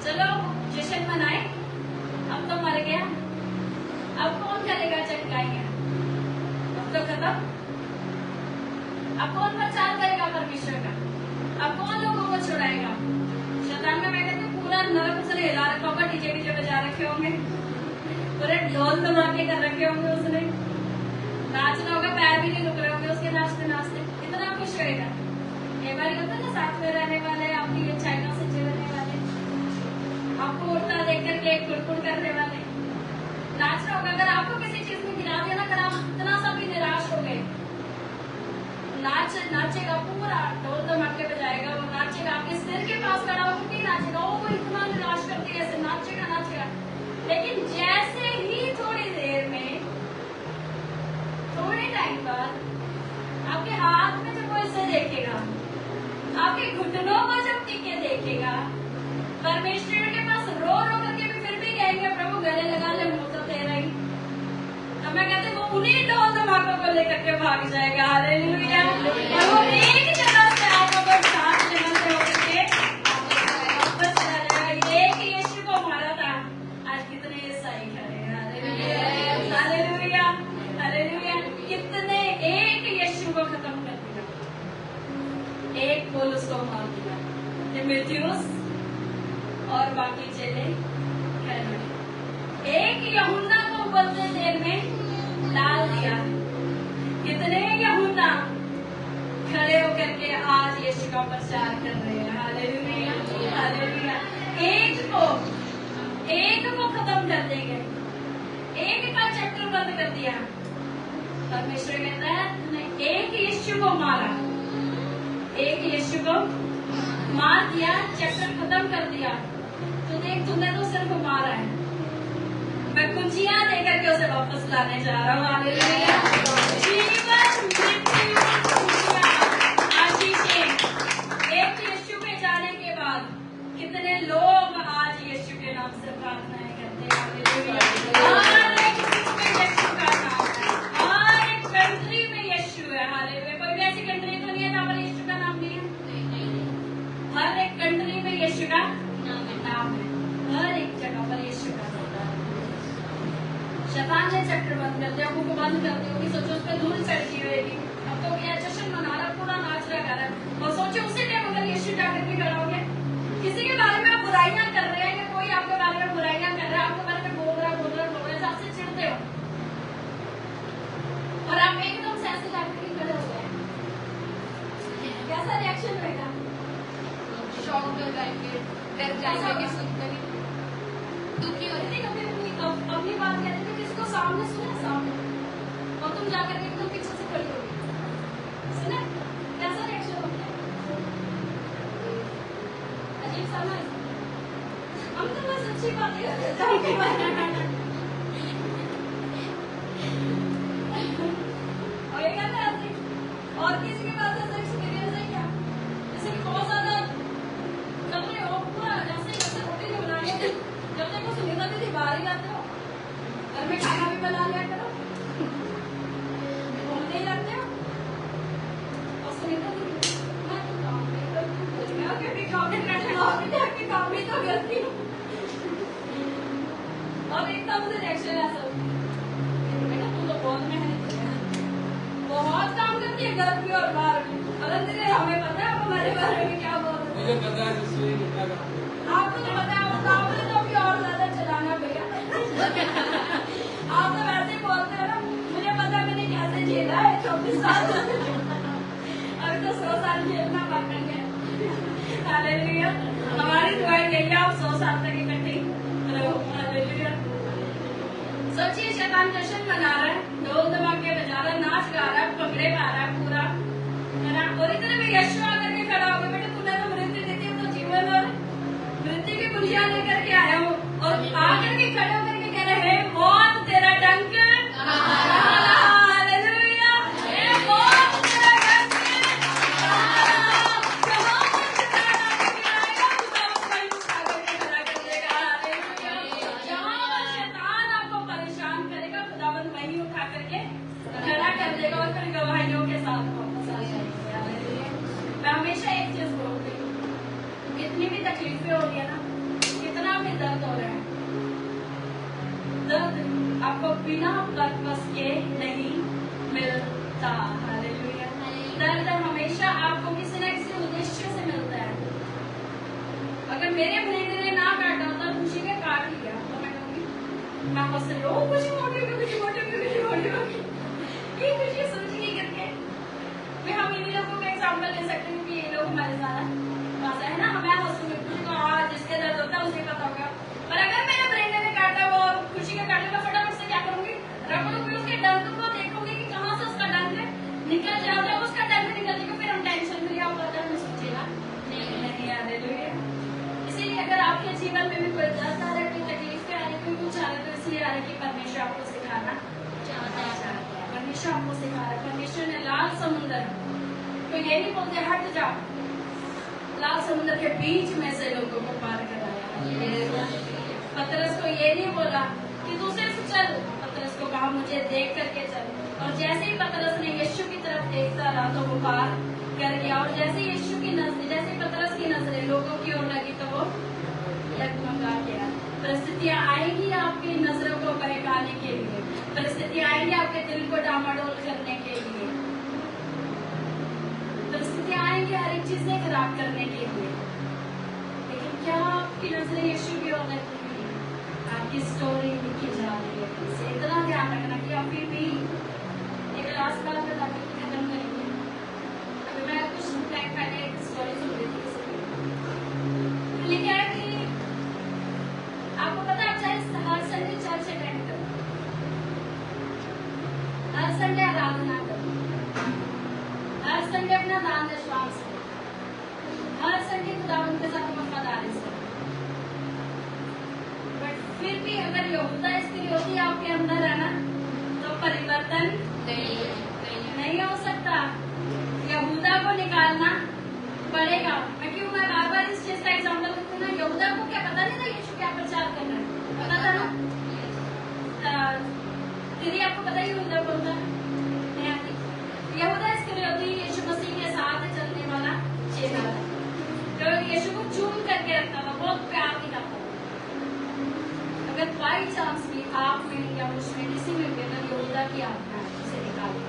चलो जश्न मनाए, अब तो मर गया, अब कौन करेगा चटकाइयां, अब तो खत्म, अब कौन प्रचार करेगा परमेश्वर का, अब कौन लोगों को छुड़ाएगा। शैतान में मैं कहती हूँ पूरा नरक उसने हिला रखा होगा, डीजे डीजे बजा रखे होंगे, पूरे ढोल धमाके कर रखे होंगे, उसने नाचना होगा, पैर भी नहीं रुक रहे होंगे उसके नाचते नाचते, इतना खुश रहेगा। एक बार होता है ना साथ में रहने वाले, आपकी ये चाइना से रहने वाले, आपको उड़ता देख करके कुड़कुड़ करने वाले, नाचना होगा। अगर आपको किसी चीज में गिरा दिया ना, अगर आप इतना सा भी निराश हो गए, नाचेगा पूरा, ढोल धमाके बजाएगा, वो नाचेगा, आपके सिर के पास खड़ा होकर भी नाचेगा, वो इतना निराश करती है, ऐसे नाचेगा नाचेगा। लेकिन जैसे ही थोड़ी देर में, थोड़े टाइम बाद आपके हाथ में जब वो इसे देखेगा, आपके घुटनों को जब टिके देखेगा, परमेश्वर के पास रो रो करके भी फिर भी कहेंगे प्रभु गले लगा ले, मुंह तो तेरा ही। अब मैं कहते वो उन्हीं ढोल धमाकों को लेकर के भाग जाएगा। हालेलुया। और वो एक जगह से आपको सात जगह से होकर के वापस चला जाएगा। एक यीशु को मारा था, आज कितने ईसाई खड़े हैं। Hallelujah hallelujah hallelujah. कितने एक यीशु को खत्म कर दिया, एक पौलुस को मार दिया, तीमुथियुस और बाकी चेले खड़े, एक यूहन्ना को बोलते देर में डाल दिया। कितने यूहन्ना खड़े होकर के आज यीशु का प्रचार कर रहे हैं। Hallelujah hallelujah. एक को खत्म कर देंगे, एक का चैप्टर बंद कर दिया। परमेश्वर कहता है तुमने एक यीशु को मारा, एक यीशु को मार दिया, चैप्टर खत्म कर दिया, तो देख तुमने तो सिर्फ मारा है, मैं कुंजियां देकर के उसे वापस लाने जा रहा हूँ। हालेलुया। जीवन मृत्यु कुंजियां आशीषें, एक यीशु पे जाने के बाद कितने लोग आज यीशु के नाम से प्रार्थनाएं करते हैं। हालेलुया। हर एक में यीशु का नाम है, हर एक कंट्री में यीशु है। हालेलुया। कोई भी ऐसी कंट्री तो नहीं है जहाँ पर यीशु का नाम नहीं है, हर एक कंट्री में यीशु का नाम है, हर एक जगह पर यीशु का नाम है। शैतान ने चैप्टर बंद कर दिया, बुक बंद कर दी होगी, सोचो उस पर धूल चढ़ती होगी, अब तो क्या जश्न मना रहा, पूरा नाच रहा कर रहा है, और सोचो उसी टाइम अगर यीशु जाकर के खड़ा हो गया, किसी के बारे में आप बुराइयां कर रहे हैं, कि कोई आपके बारे में बुराइयां कर रहा है, आपके बारे में बोल रहा है, आपसे चिढ़ते हो, और आप एकदम से ऐसे जाकर के खड़े हो गए, कैसा रिएक्शन रहेगा? शॉक हो जाएंगे, डर जाएंगे, सुनकर ही दुखी हो नहीं कभी अपनी बात कहते थे किसको सामने सुने, सामने, और तुम जाकर के एकदम पीछे से खड़ी हो गई, सुने कैसा रिएक्शन होता है? अजीब सा ना, हम तो बस अच्छी बातें करते हैं और ये कहते हैं और किसी के पास ऐसा एक्सपीरियंस है क्या? जैसे कि बहुत ज्यादा कर रहे हो, पूरा ऐसे रोटी नहीं बनानी है, जब देखो सुनीता दीदी बाहर ही जाते हो, घर में खाना भी बना लिया करो, घूमते ही रहते हो, और सुनीता दीदी मैं तो काम नहीं करती हूँ, क्योंकि काम भी तो करती हूँ, और एकदम से रिएक्शन ऐसा बेटा तू तो बहुत मेहनत है, बहुत काम करती है घर भी और बाहर भी, और अंदर हमें पता है हमारे बारे में क्या बोल रहे हैं, मुझे पता है आपको तो पता है, आप काबुल तो भी और ज्यादा चलाना भैया आप तो वैसे ही बोलते हो ना, मुझे पता है मैंने कैसे झेला है 24 साल अभी तो 100 साल झेलना बाकी है। हालेलुया। हमारी दुआएं यही आप 100 साल तक इकट्ठे रहो। हालेलुया। सोचिए शैतान जश्न मना रहा है, ढोल धमाके बजा रहा है, नाच गा रहा है, भंगड़े गा रहा है पूरा, है ना, और इतने में यीशु आकर के खड़ा हो गया, बेटा तूने तो मृत्यु दी थी, तो जीवन और मृत्यु की कुंजियां लेकर के आया हूँ, और आकर के खड़े होकर के कह रहे हैं मौत तेरा डंक। हालेलुया जाएगा और फिर गवाहियों के साथ वापस आ जाएंगे। हालेलुया। मैं हमेशा एक चीज बोलती हूँ, कितनी भी तकलीफें हो रही है ना, कितना भी दर्द हो रहा है, दर्द आपको बिना पर्पस के नहीं मिलता। हालेलुया। दर्द हमेशा आपको किसी न किसी उद्देश्य से मिलता है। अगर मेरे भाई ने ना काटा होता, खुशी ने काट लिया, तो मैं कहूँगी मैं हंस रही हूँ, खुशी मोटी होगी, ये खुशी सोचेगी करके। मैं हम इन्हीं लोगों का एग्जाम्पल ले सकते हैं कि ये लोग हमारे साथ मजा है ना, हमें हंसूंगे, खुशी को जिसके दर्द होता है उसे पता होगा। पर अगर मेरे ब्रेन ने काटा वो खुशी का काटा, मैं फटाफट से क्या करूंगी, रखूंगी उसके डंक को, देखूंगी कि कहाँ से उसका डंक निकल जाता है, उसका डंक निकल जाएगा, फिर हम टेंशन फ्री आप पता है सोचेगा नहीं। हालेलुया। इसीलिए अगर आपके जीवन में भी कोई दर्द आ रहा है, कोई तकलीफ आ रही है, कोई कुछ आ रहा है, तो इसलिए आ रहा है कि परमेश्वर आपको सिखाना चाहता है। परमेश्वर आपको सिखा रहा है। परमेश्वर ने लाल समुद्र तो ये नहीं बोलते हट जाओ, लाल समुद्र के बीच में से लोगों को पार कराया। पतरस को ये नहीं बोला कि तू सिर्फ चल, पतरस को कहा मुझे देख करके चल। और जैसे ही पतरस ने यीशु की तरफ देखता रहा तो वो पार कर गया। और जैसे यीशु की नजर, जैसे पतरस की नजरें लोगों की ओर लगी तो वो डगमगा गया। परिस्थितियां आएंगी आपकी नजरों को बहकाने के लिए, परिस्थितियां आएंगी आपके दिल को डामाडोल करने के लिए, परिस्थितियां आएंगी हर एक चीजें खराब करने के लिए। लेकिन क्या आपकी नजरें यीशु की ओर लगी हुई है? आपकी स्टोरी लिखी जा रही है। इसे इतना ध्यान रखना कि अभी भी एक लास्ट बात बता के खत्म करेंगे। अभी मैं कुछ टाइम पहले एक स्टोरी सुन रही थी, लिखा है कि आपको पता है आप चाहे हर संडे चर्च अटेंड करो, हर संडे आराधना करो, हर संडे अपना दान दशवांश करो, हर संडे खुदावंद के साथ वफादारी से, बट फिर भी अगर यहूदा इस्करियोती आपके अंदर है ना, तो परिवर्तन नहीं हो सकता। यहूदा को निकालना पड़ेगा। मैं बार बार इस चीज का एग्जाम्पल देती हूँ ना, यहूदा को क्या पता नहीं था यीशु क्या प्रचार करना है, पता था ना? दीदी आपको पता ही यहूदा कौन था? यहूदा इस्करियोती यीशु मसीह के साथ चलने वाला चेला था, जो यीशु को चूम करके रखता था, बहुत प्यार दिखाता था। अगर बाई चांस भी आप में या मुझमें किसी में भी अगर यहूदा की आत्मा है, उसे निकाल दो।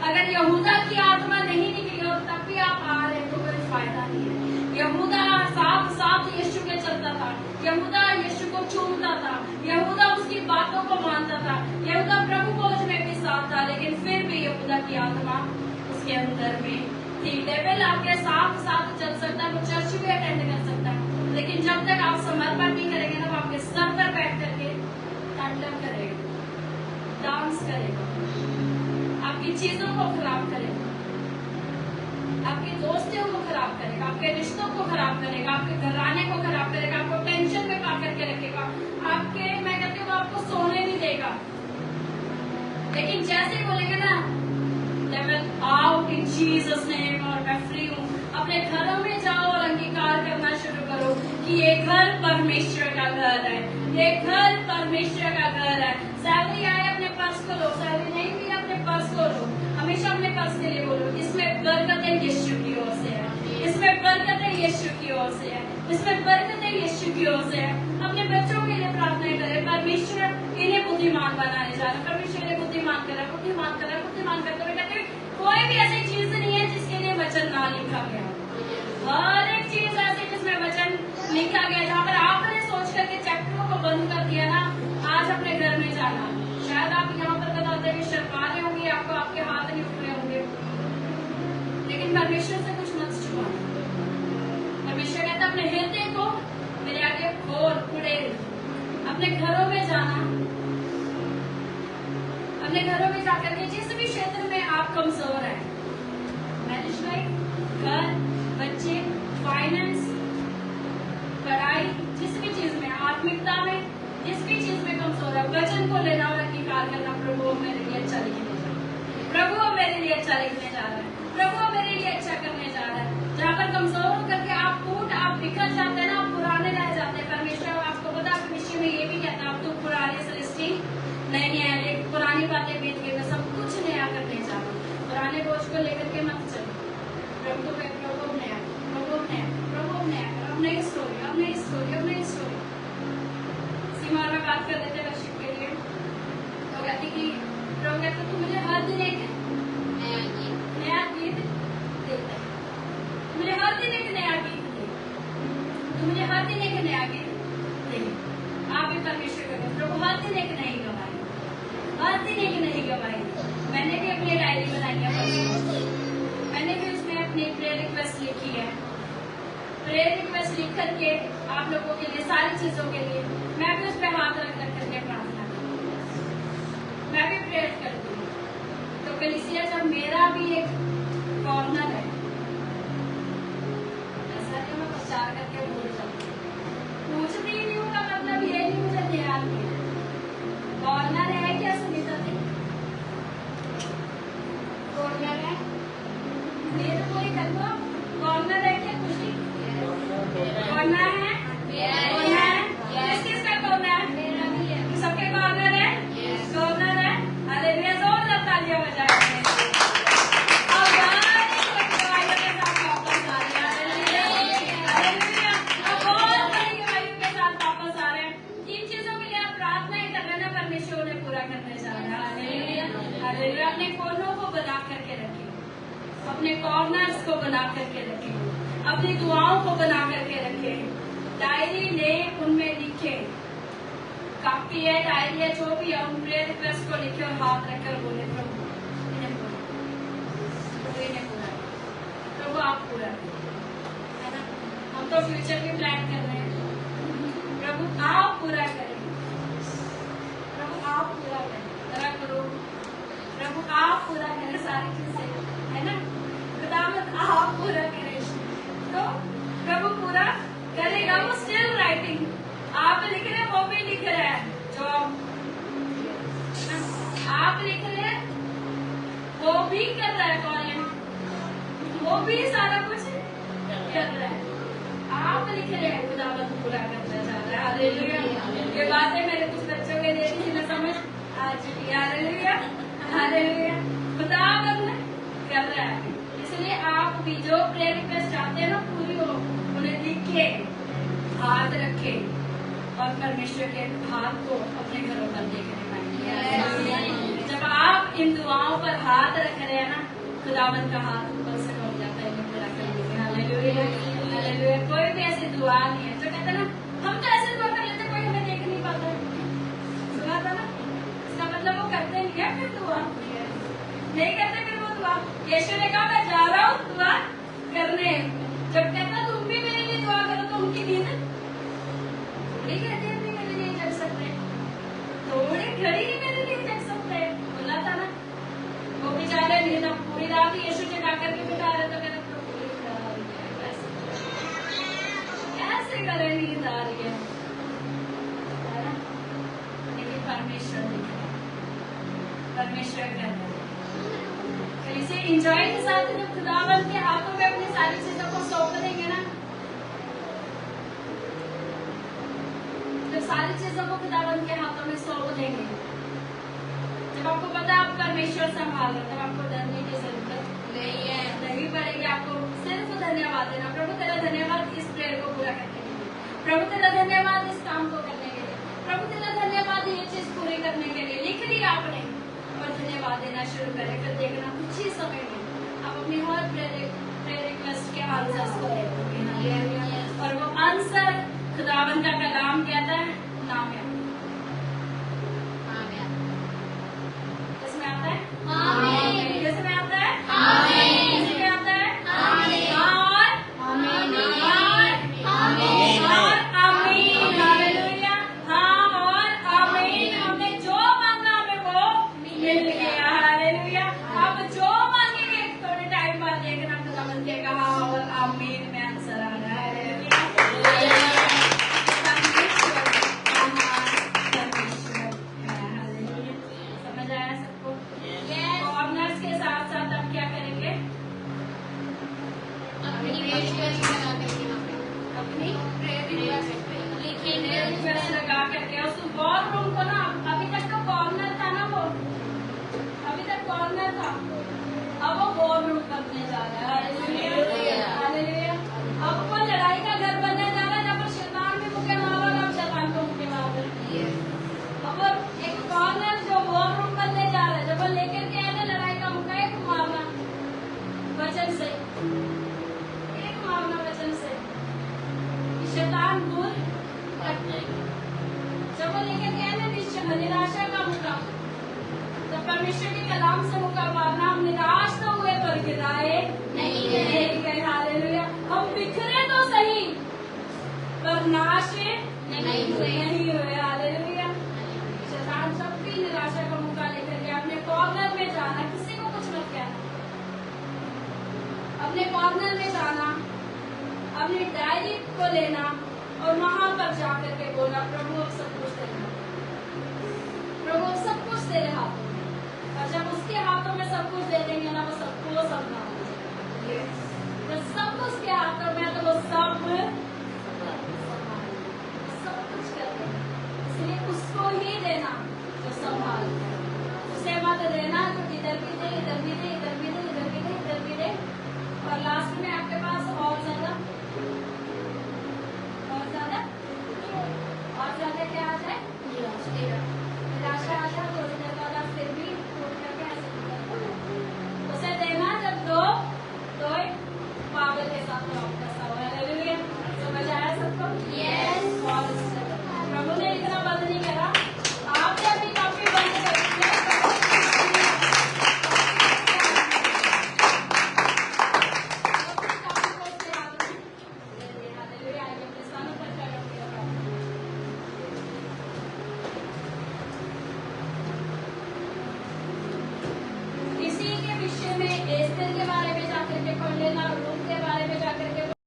अगर यहूदा की आत्मा नहीं निकली और तब भी आप आ रहे तो कोई फायदा नहीं है। यहूदा साथ साथ यीशु के चलता था, यहूदा यीशु को चूमता था, यहूदा उसकी बातों को मानता था, यहूदा प्रभु भोज में भी साथ था, लेकिन फिर भी यहूदा की आत्मा उसके अंदर में थी। डेविल आपके साथ साथ चल सकता है, वो चर्च भी अटेंड कर सकता है, लेकिन जब तक आप समर्पण नहीं करेंगे ना, वो आपके सर पर बैठ करके तांडव करेगा, डांस करेगा, आपकी चीजों को खराब करेगा, आपकी दोस्तियों को खराब करेगा, आपके रिश्तों को खराब करेगा, आपके घराने को खराब करेगा, आपको टेंशन में पा करके रखेगा, आपके मैं कहती हूँ आपको सोने नहीं देगा। लेकिन जैसे ही बोलेंगे ना devil out in Jesus name और मैं फ्री हूँ, अपने घरों में जाओ और अंगीकार करना शुरू करो कि ये घर परमेश्वर का घर है, ये घर परमेश्वर का घर है। सैलरी आए अपने पर्स को लो, सैलरी नहीं भी अपने पर्स को लो, हमेशा अपने पर्स के लिए बोलो इसमें बरकतें यीशु की ओर से है, इसमें बरकतें यीशु की ओर से है, इसमें बरकतें यीशु की ओर से है। अपने बच्चों के लिए प्रार्थना करें, परमेश्वर इन्हें बुद्धिमान बनाने जा रहा है, परमेश्वर इन्हें बुद्धिमान कर रहा है, बुद्धिमान कर रहा है, बुद्धिमान करते हुए कहते कोई भी ऐसी चीज नहीं है जिसके लिए वचन ना लिखा गया। हर एक चीज ऐसी जिसमें वचन लिखा गया, जहाँ पर आपने सोच करके चैप्टरों को बंद कर दिया ना, आज अपने घर में जाना। शायद आप यहाँ पर बताते हुए शर्मा रहे होंगे, आपको आपके हाथ नहीं उठ रहे होंगे, लेकिन परमेश्वर से कुछ मत छुपाना। परमेश्वर कहता है अपने हृदय को मेरे आगे खोल, खुले, अपने घरों में जाना, अपने घरों में जाकर के जिस भी क्षेत्र में आप कमजोर हैं, मैरिज लाइफ, घर, बच्चे, फाइनेंस, पढ़ाई, जिस भी चीज में, आत्मिकता में, जिस भी चीज में कमजोर है, वचन को लेना और अंगीकार करना। प्रभु मेरे लिए अच्छा लिखने जा रहा है, प्रभु मेरे लिए अच्छा लिखने जा रहा है, प्रभु मेरे लिए अच्छा करने जा रहा है। जहाँ पर कमजोर होकर के आप टूट, आप बिखर जाते हैं ना, आप पुराने रह जाते हैं। परमेश्वर आपको पता है विषय में ये भी कहता है, आप तो पुराने सृष्टि नहीं है, लेकिन पुरानी बातें बीत गई, मैं सब कुछ को लेकर के मत चलो। प्रभु को प्रभु नया प्रभु नया प्रभु नया अब नई स्टोरी अब नई स्टोरी अब नई स्टोरी। सीमा में बात कर रहे थे वर्शिप के लिए, तो कहती कि प्रभु कहते तू मुझे हर दिन एक नया गीत देता है, मुझे हर दिन एक नया गीत दे, तू मुझे हर दिन एक नया गीत दे। आप भी परमेश्वर करें प्रभु हर दिन एक नई गवाही, हर दिन एक नई गवाही। मैंने भी अपनी डायरी बनाई है, मैंने भी उसमें अपनी प्रेयर रिक्वेस्ट लिखी है। प्रेयर रिक्वेस्ट लिख करके आप लोगों के लिए, सारी चीजों के लिए मैं भी उस पर हाथ रख करके प्रार्थना करती हूँ, मैं भी प्रेयर करती हूँ। तो कलीसिया जब मेरा भी एक कॉर्नर है, ऐसा नहीं मैं प्रचार करके भूल जाती, पूछती नहीं हूँ का मतलब ये नहीं मुझे ध्यान नहीं है। कॉर्नर है क्या सुनीता जी? कॉर्नर है ये तो कोई कर दो, कॉर्नर है क्या? खुशी कॉर्नर है, कॉर्नर है, किस किस का कॉर्नर है? मेरा भी है, सबके कॉर्नर है, कॉर्नर है। हालेलुया, जोरदार तालियां बजाएं। अपने कोनों को बना करके रखे, अपने कॉर्नर्स को बना करके रखे, अपनी दुआओं को बना करके रखे, डायरी ले, उनमें लिखे, कापी है, डायरी है, जो भी है, उन प्रेयर रिक्वेस्ट को लिखे और हाथ रखकर बोले प्रभु इन्हें पूरा, प्रभु आप पूरा है ना। हम तो फ्यूचर भी प्लान कर रहे हैं, प्रभु आप पूरा करें, प्रभु आप पूरा करें, जरा करो प्रभु आप पूरा करें सारी चीजें, है ना। खुदावंद आप पूरा करें, तो प्रभु पूरा करेगा। वो स्टिल राइटिंग, आप लिख रहे हैं वो भी लिख रहे हैं, जो आप लिख रहे हैं वो भी कर रहा है, कॉलेज वो भी सारा कुछ कर रहा है। आप लिख रहे हैं, खुदावंद पूरा करना चाह रहा है। हालेलुया। ये बातें मेरे कुछ बच्चों के दे दी ना समझ आज भी। हालेलुया, हालेलुया, खुदावंद कर रहा है। इसलिए आप भी जो प्रेयर रिक्वेस्ट चाहते हैं ना पूरी हो, उन्हें लिखे, हाथ रखे और परमेश्वर के हाथ को अपने घरों पर देखने पाएंगे। जब आप इन दुआओं पर हाथ रख रहे हैं ना, खुदावंद का हाथ ऊपर से हो जाता है, पूरा कर देंगे। Hallelujah, hallelujah. कोई भी ऐसी दुआ नहीं है जो कहते ना हम तो ऐसे दुआ कर लेते, कोई हमें देख नहीं पाता। सुना था ना, इसका मतलब वो करते नहीं है, फिर दुआ नहीं करते, फिर वो दुआ। यीशु ने कहा मैं जा रहा हूँ दुआ करने, जब कहता तुम भी मेरे लिए दुआ करो, तो उनकी नींद थोड़ी घड़ी भी मेरे लिए जग सकते, थोड़ी घड़ी ही मेरे लिए जग सकते। बोला था ना, वो बेचारे नींद पूरी रात यीशु जगा करके बिठा रहे, तो कहते कैसे करे, नींद आ रही है ना। लेकिन परमेश्वर दिख रहा है, परमेश्वर कर रहा है। इसे एंजॉय के साथ जब खुदावंद के हाथों में अपनी सारी चीजों को सौंप देंगे ना, जब सारी चीजों को खुदावंद के हाथों में सौंप देंगे, जब आपको पता है आप परमेश्वर संभाल रहे, तब आपको डरने की जरूरत नहीं पड़ेगी। आपको सिर्फ धन्यवाद देना, प्रभु तेरा धन्यवाद इस प्रेयर को पूरा करने के लिए, प्रभु तेरा धन्यवाद इस काम को करने के लिए, प्रभु तेरा धन्यवाद ये चीज पूरी करने के लिए। लिख लिया आपने और धन्यवाद देना शुरू करें, फिर देखना कुछ ही समय में आप अपनी हर प्रेयर रिक्वेस्ट के आंसर्स को देखोगे। और वो आंसर खुदावंद का कलाम कहता है नाम है, इसमें आता है, इसमें आता है, इसमें आता है, और आमीन, और आमीन। हालेलुया, हाँ और आमीन। हमने जो मांगा हमें वो मिल गया। हालेलुया। आप जो मांगेंगे थोड़े टाइम बाद देखना खुदावंद के कहा और आमीन में आंसर आ रहा है। बनने जा रहा है। Hallelujah, hallelujah. अब वो लड़ाई का घर बनने जा रहा है जहाँ पर शैतान भी मुक्के मार रहा है और शैतान को मुक्के मार रहे हैं। अब वो एक कॉर्नर जो वॉर रूम बनने जा रहा है, जब वो लेकर के आए ना लड़ाई का मुक्का एक मारना वचन से, एक मारना वचन से, कि शैतान दूर हट जाएगा। जब वो लेकर के आए ना निराशा का मुक्का, जब परमेश्वर के कलाम से मुक्का मारना, हम निराश तो हुए पर गिराए नहीं गए। हालेलुया। हम बिखरे तो सही पर नाश नहीं हुए। हालेलुया। शैतान जब भी निराशा का मुक्का लेकर के अपने कॉर्नर में जाना, किसी को कुछ मत कहना, अपने कॉर्नर में जाना, अपनी डायरी को लेना और वहां पर जाकर के बोला, प्रभु अब सब कुछ दे रहा, प्रभु अब सब कुछ दे रहा। और जब उसके हाथों में सब कुछ दे देंगे ना, वो सबको संभाल, जब सब उसके हाथों में तो वो सब